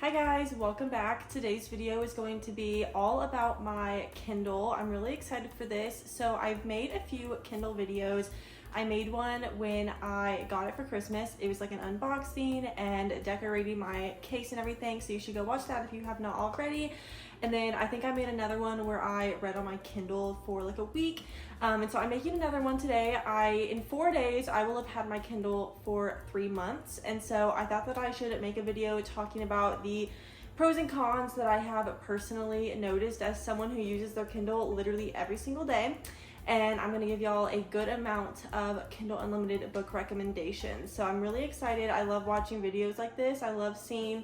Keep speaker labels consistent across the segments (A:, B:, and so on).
A: Hi guys, welcome back. Today's video is going to be all about my Kindle. I'm really excited for this. So I've made a few Kindle videos. I made one when I got it for Christmas. It was like an unboxing and decorating my case and everything. So you should go watch that if you have not already. And then I think I made another one where I read on my Kindle for like a week. And so I'm making another one today. In 4 days, I will have had my Kindle for 3 months. And so I thought that I should make a video talking about the pros and cons that I have personally noticed as someone who uses their Kindle literally every single day. And I'm gonna give y'all a good amount of Kindle Unlimited book recommendations. So I'm really excited. I love watching videos like this. I love seeing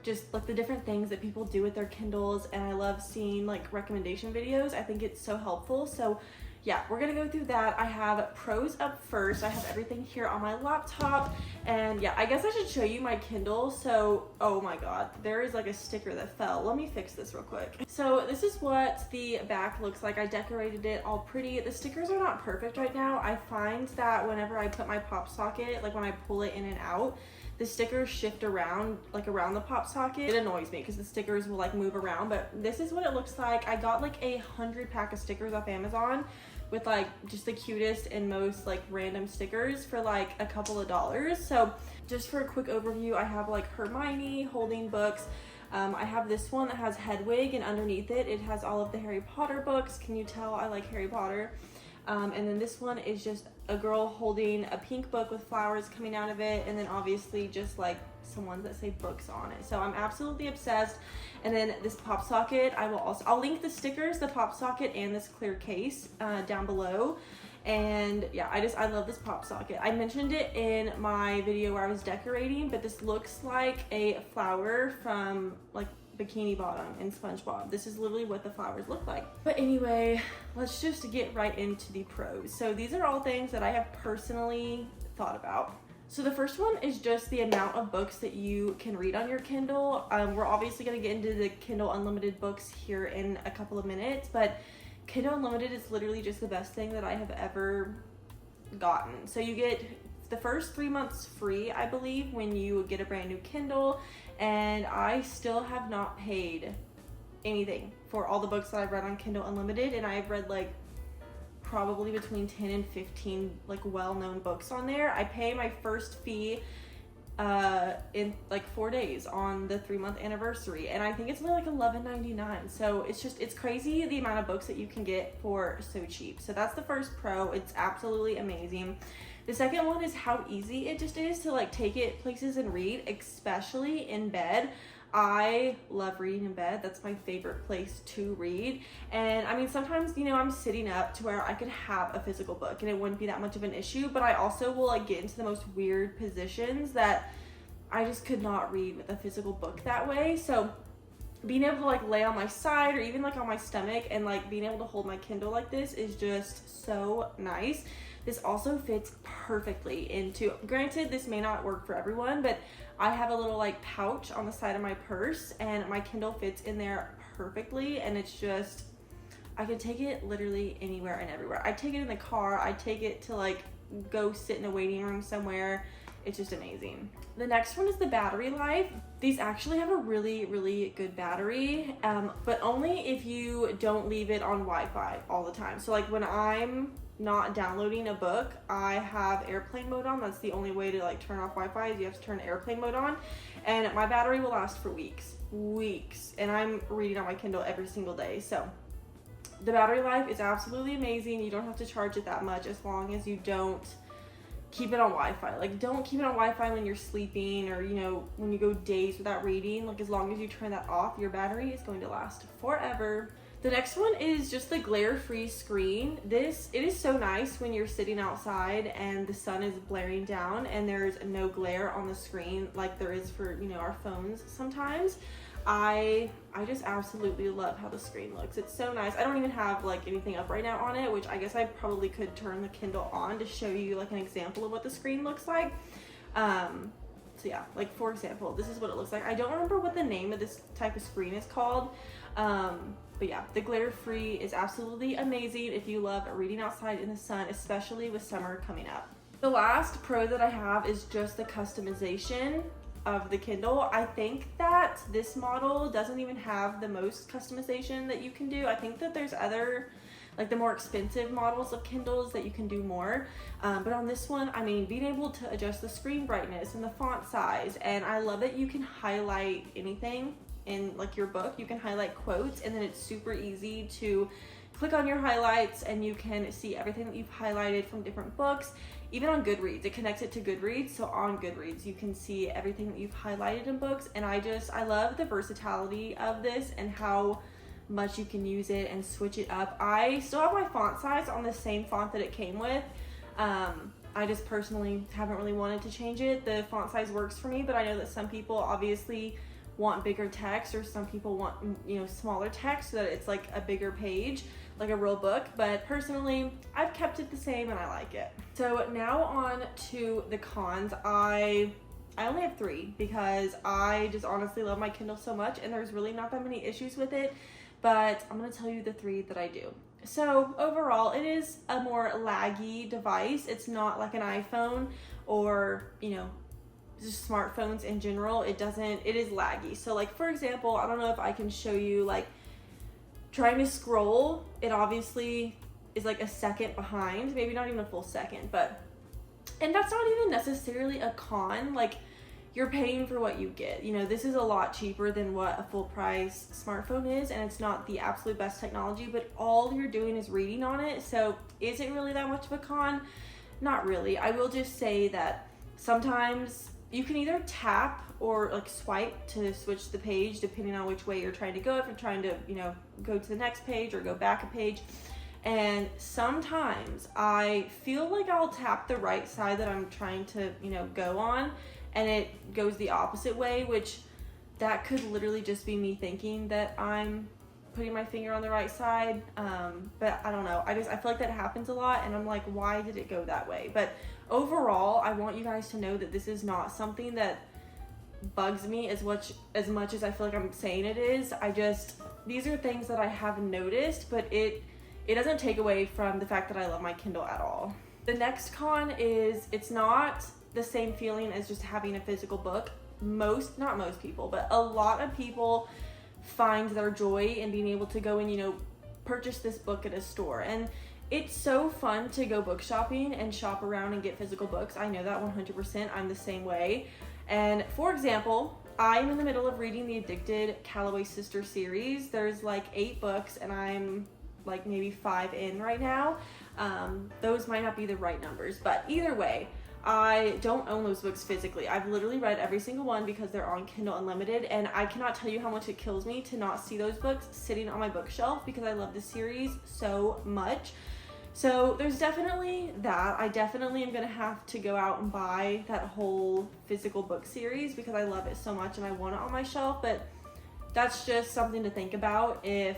A: just like the different things that people do with their Kindles, and I love seeing like recommendation videos. I think it's so helpful. So yeah, we're gonna go through that. I have pros up first. I have everything here on my laptop, and yeah, I guess I should show you my Kindle. So, oh my God, there is like a sticker that fell. Let me fix this real quick. So this is what the back looks like. I decorated it all pretty. The stickers are not perfect right now. I find that whenever I put my pop socket, like when I pull it in and out, the stickers shift around, like around the pop socket. It annoys me because the stickers will like move around, but this is what it looks like. I got like 100 pack of stickers off Amazon with like just the cutest and most like random stickers for like a couple of dollars. So just for a quick overview, I have like Hermione holding books. I have this one that has Hedwig, and underneath it, it has all of the Harry Potter books. Can you tell I like Harry Potter? And then this one is just a girl holding a pink book with flowers coming out of it, and then obviously just like some ones that say books on it. So I'm absolutely obsessed. And then this pop socket, I'll link the stickers, the pop socket, and this clear case down below. And yeah, I love this pop socket. I mentioned it in my video where I was decorating, but this looks like a flower from like Bikini Bottom and SpongeBob. This is literally what the flowers look like. But anyway, let's just get right into the pros. So these are all things that I have personally thought about. So the first one is just the amount of books that you can read on your Kindle. We're obviously going to get into the Kindle Unlimited books here in a couple of minutes, but Kindle Unlimited is literally just the best thing that I have ever gotten. So you get the first 3 months free, I believe, when you get a brand new Kindle, and I still have not paid anything for all the books that I've read on Kindle Unlimited, and I've read like probably between 10 and 15 like well-known books on there. I pay my first fee in like 4 days on the 3-month anniversary, and I think it's only like $11.99. So it's crazy the amount of books that you can get for so cheap. So that's the first pro. It's absolutely amazing. The second one is how easy it just is to like take it places and read, especially in bed. I love reading in bed. That's my favorite place to read. And I mean, sometimes, you know, I'm sitting up to where I could have a physical book and it wouldn't be that much of an issue, but I also will like get into the most weird positions that I just could not read with a physical book that way. So being able to like lay on my side or even like on my stomach and like being able to hold my Kindle like this is just so nice. This also fits perfectly into, granted, this may not work for everyone, but I have a little like pouch on the side of my purse and my Kindle fits in there perfectly, and it's just, I could take it literally anywhere and everywhere. I take it in the car, I take it to like go sit in a waiting room somewhere. It's just amazing. The next one is the battery life. These actually have a really, really good battery, but only if you don't leave it on Wi-Fi all the time. So like when I'm not downloading a book, I have airplane mode on. That's the only way to like turn off Wi-Fi, is you have to turn airplane mode on, and my battery will last for weeks, and I'm reading on my Kindle every single day. So the battery life is absolutely amazing. You don't have to charge it that much as long as you don't keep it on Wi-Fi. Like, don't keep it on Wi-Fi when you're sleeping, or, you know, when you go days without reading. Like, as long as you turn that off, your battery is going to last forever. The next one is just the glare-free screen. It is so nice when you're sitting outside and the sun is blaring down and there's no glare on the screen like there is for, you know, our phones sometimes. I just absolutely love how the screen looks. It's so nice. I don't even have like anything up right now on it, which I guess I probably could turn the Kindle on to show you like an example of what the screen looks like. So yeah, like for example, this is what it looks like. I don't remember what the name of this type of screen is called. But yeah, the glare-free is absolutely amazing if you love reading outside in the sun, especially with summer coming up. The last pro that I have is just the customization of the Kindle. I think that that this model doesn't even have the most customization that you can do. I think that there's other, like the more expensive models of Kindles that you can do more. But on this one, I mean, being able to adjust the screen brightness and the font size, and I love that you can highlight anything in like your book. You can highlight quotes, and then it's super easy to click on your highlights and you can see everything that you've highlighted from different books. Even on Goodreads, it connects it to Goodreads. So on Goodreads, you can see everything that you've highlighted in books. And I love the versatility of this and how much you can use it and switch it up. I still have my font size on the same font that it came with. I just personally haven't really wanted to change it. The font size works for me, but I know that some people obviously want bigger text, or some people want, you know, smaller text so that it's like a bigger page, like a real book. But personally, I've kept it the same and I like it. So now on to the cons. I only have 3 because I just honestly love my Kindle so much and there's really not that many issues with it, but I'm gonna tell you the 3 that I do. So overall, it is a more laggy device. It's not like an iPhone or, you know, just smartphones in general. It is laggy. So like, for example, I don't know if I can show you, like trying to scroll, it obviously is like a second behind, maybe not even a full second, and that's not even necessarily a con. Like, you're paying for what you get. You know, this is a lot cheaper than what a full price smartphone is, and it's not the absolute best technology, but all you're doing is reading on it. So is it really that much of a con? Not really. I will just say that sometimes you can either tap or like swipe to switch the page depending on which way you're trying to go. If you're trying to, you know, go to the next page or go back a page. And sometimes I feel like I'll tap the right side that I'm trying to, you know, go on, and it goes the opposite way, which that could literally just be me thinking that I'm putting my finger on the right side. But I don't know. I feel like that happens a lot, and I'm like, why did it go that way? But overall, I want you guys to know that this is not something that bugs me as much as I feel like I'm saying it is. These are things that I have noticed, but it doesn't take away from the fact that I love my Kindle at all. The next con is it's not the same feeling as just having a physical book. Not most people, but a lot of people find their joy in being able to go and, you know, purchase this book at a store. And it's so fun to go book shopping and shop around and get physical books. I know that 100%. I'm the same way. And for example, I'm in the middle of reading the Addicted Calloway Sister series. There's like 8 books and I'm like maybe 5 in right now. Those might not be the right numbers, but either way, I don't own those books physically. I've literally read every single one because they're on Kindle Unlimited, and I cannot tell you how much it kills me to not see those books sitting on my bookshelf because I love the series so much. So there's definitely that. I definitely am gonna have to go out and buy that whole physical book series because I love it so much and I want it on my shelf, but that's just something to think about if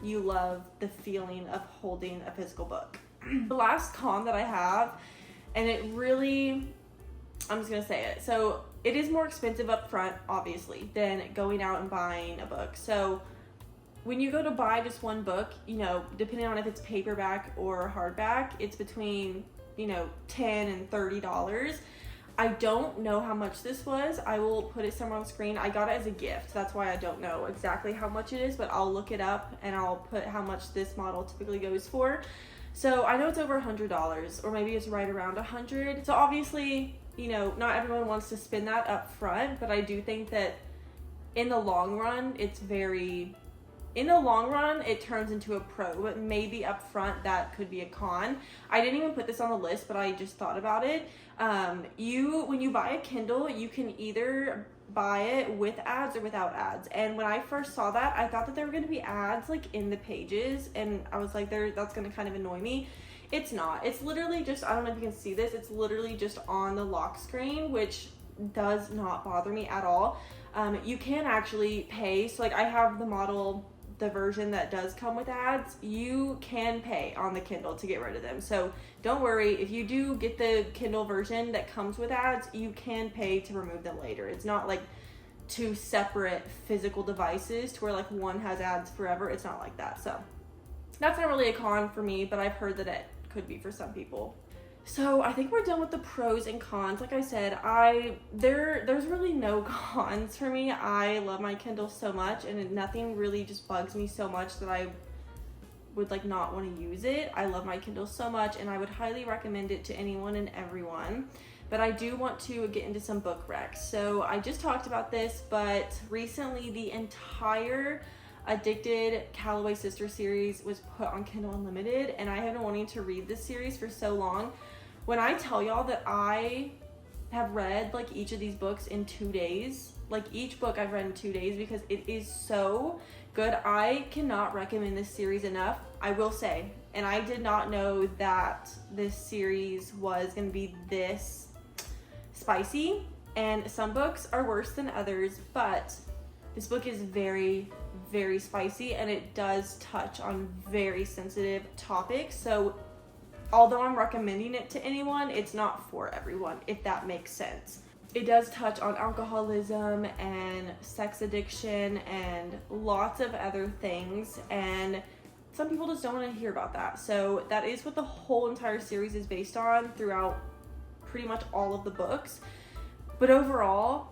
A: you love the feeling of holding a physical book. The last con that I have, and it really, I'm just gonna say it. So it is more expensive up front, obviously, than going out and buying a book. So when you go to buy just one book, you know, depending on if it's paperback or hardback, it's between, you know, $10 and $30. I don't know how much this was. I will put it somewhere on the screen. I got it as a gift. That's why I don't know exactly how much it is, but I'll look it up and I'll put how much this model typically goes for. So I know it's over $100, or maybe it's right around $100. So obviously, you know, not everyone wants to spend that up front, but I do think that in the long run, it turns into a pro, but maybe up front that could be a con. I didn't even put this on the list, but I just thought about it. When you buy a Kindle, you can either buy it with ads or without ads. And when I first saw that, I thought that there were going to be ads like in the pages, and I was like, that's going to kind of annoy me. It's not. It's literally just, I don't know if you can see this, it's literally just on the lock screen, which does not bother me at all. You can actually pay. So like I have the version that does come with ads. You can pay on the Kindle to get rid of them. So don't worry, if you do get the Kindle version that comes with ads, you can pay to remove them later. It's not like 2 separate physical devices to where like one has ads forever. It's not like that. So that's not really a con for me, but I've heard that it could be for some people. So I think we're done with the pros and cons. Like I said, there's really no cons for me. I love my Kindle so much, and nothing really just bugs me so much that I would like not want to use it. I love my Kindle so much, and I would highly recommend it to anyone and everyone. But I do want to get into some book recs. So I just talked about this, but recently the entire Addicted Calloway Sister series was put on Kindle Unlimited, and I have been wanting to read this series for so long. When I tell y'all that I have read like each of these books in 2 days, like each book I've read in 2 days, because it is so good. I cannot recommend this series enough. I will say, and I did not know that this series was going to be this spicy, and some books are worse than others, but this book is very, very spicy, and it does touch on very sensitive topics. So although I'm recommending it to anyone, it's not for everyone, if that makes sense. It does touch on alcoholism and sex addiction and lots of other things, and some people just don't want to hear about that. So that is what the whole entire series is based on throughout pretty much all of the books. But overall,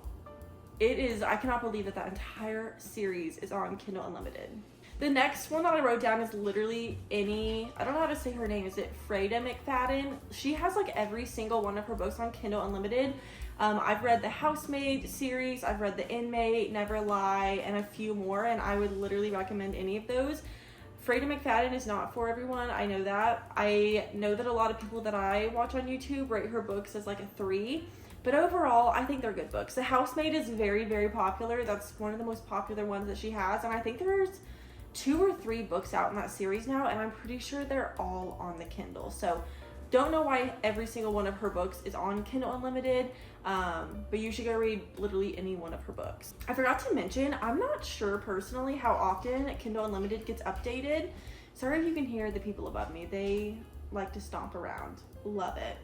A: it is, I cannot believe that entire series is on Kindle Unlimited. The next one that I wrote down is literally I don't know how to say her name. Is it Freda McFadden? She has like every single one of her books on Kindle Unlimited. I've read the Housemaid series, I've read the Inmate, Never Lie, and a few more, and I would literally recommend any of those. Freda McFadden is not for everyone. I know that. I know that a lot of people that I watch on YouTube rate her books as like a 3. But overall, I think they're good books. The Housemaid is very, very popular. That's one of the most popular ones that she has. And I think there's 2 or 3 books out in that series now, and I'm pretty sure they're all on the Kindle. So don't know why every single one of her books is on Kindle Unlimited, but you should go read literally any one of her books. I forgot to mention, I'm not sure personally how often Kindle Unlimited gets updated. Sorry if you can hear the people above me. They like to stomp around. Love it.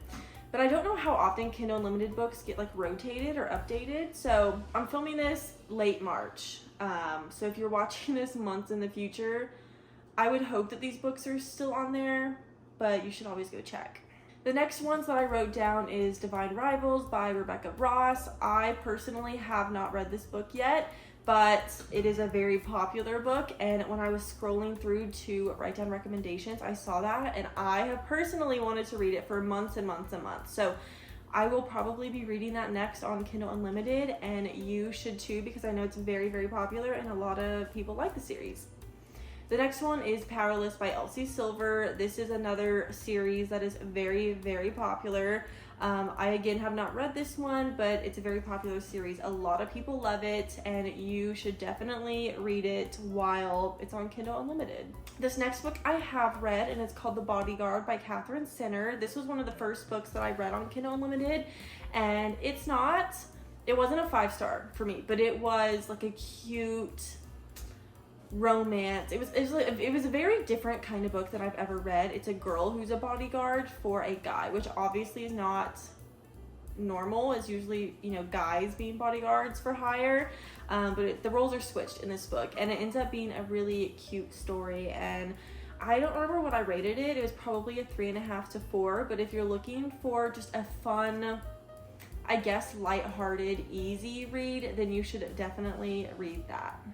A: But I don't know how often Kindle Unlimited books get like rotated or updated. So I'm filming this late March. So if you're watching this months in the future, I would hope that these books are still on there, but you should always go check. The next ones that I wrote down is Divine Rivals by Rebecca Ross. I personally have not read this book yet, but it is a very popular book, and when I was scrolling through to write down recommendations, I saw that, and I have personally wanted to read it for months and months and months. So I will probably be reading that next on Kindle Unlimited, and you should too, because I know it's very, very popular and a lot of people like the series. The next one is Powerless by Elsie Silver. This is another series that is very, very popular. I again have not read this one, but it's a very popular series. A lot of people love it, and you should definitely read it while it's on Kindle Unlimited. This next book I have read, and it's called The Bodyguard by Catherine Sinner. This was one of the first books that I read on Kindle Unlimited, and it wasn't a 5-star for me, but it was like a cute romance. It was a very different kind of book that I've ever read. It's a girl who's a bodyguard for a guy, which obviously is not normal. It's usually, guys being bodyguards for hire, but the roles are switched in this book, and it ends up being a really cute story. And I don't remember what I rated it. It was probably a 3.5 to 4, but if you're looking for just a fun, I guess lighthearted, easy read, then you should definitely read that.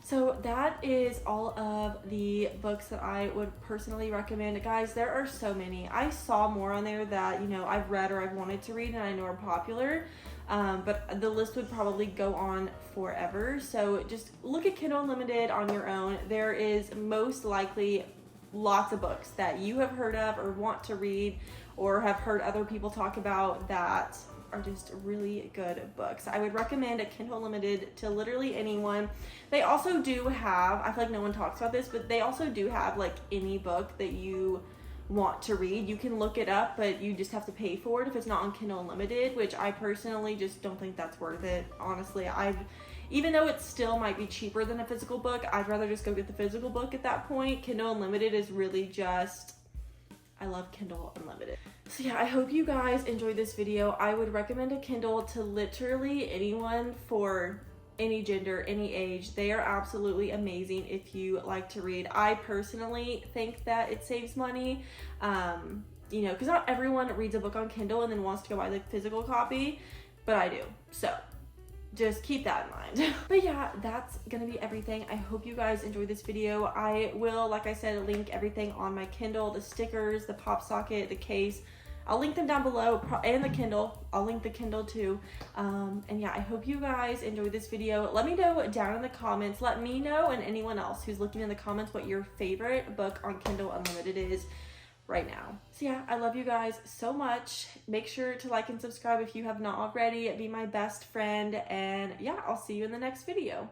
A: So that is all of the books that I would personally recommend. Guys, there are so many. I saw more on there that, I've read or I've wanted to read and I know are popular, but the list would probably go on forever. So just look at Kindle Unlimited on your own. There is most likely lots of books that you have heard of or want to read or have heard other people talk about that are just really good books. I would recommend a Kindle Unlimited to literally anyone. They also do have, I feel like no one talks about this, but they also do have like any book that you want to read. You can look it up, but you just have to pay for it if it's not on Kindle Unlimited, which I personally just don't think that's worth it. Honestly, even though it still might be cheaper than a physical book, I'd rather just go get the physical book at that point. Kindle Unlimited is really just, I love Kindle Unlimited. So yeah, I hope you guys enjoyed this video. I would recommend a Kindle to literally anyone for any gender, any age. They are absolutely amazing if you like to read. I personally think that it saves money. you know, because not everyone reads a book on Kindle and then wants to go buy the physical copy, but I do. So just keep that in mind. But yeah, that's gonna be everything. I hope you guys enjoyed this video. I will, like I said, link everything on my Kindle, the stickers, the pop socket, the case. I'll link them down below, and the Kindle. I'll link the Kindle too. And yeah, I hope you guys enjoyed this video. Let me know down in the comments. Let me know and anyone else who's looking in the comments what your favorite book on Kindle Unlimited is right now. So yeah, I love you guys so much. Make sure to like and subscribe if you have not already. Be my best friend. And yeah, I'll see you in the next video.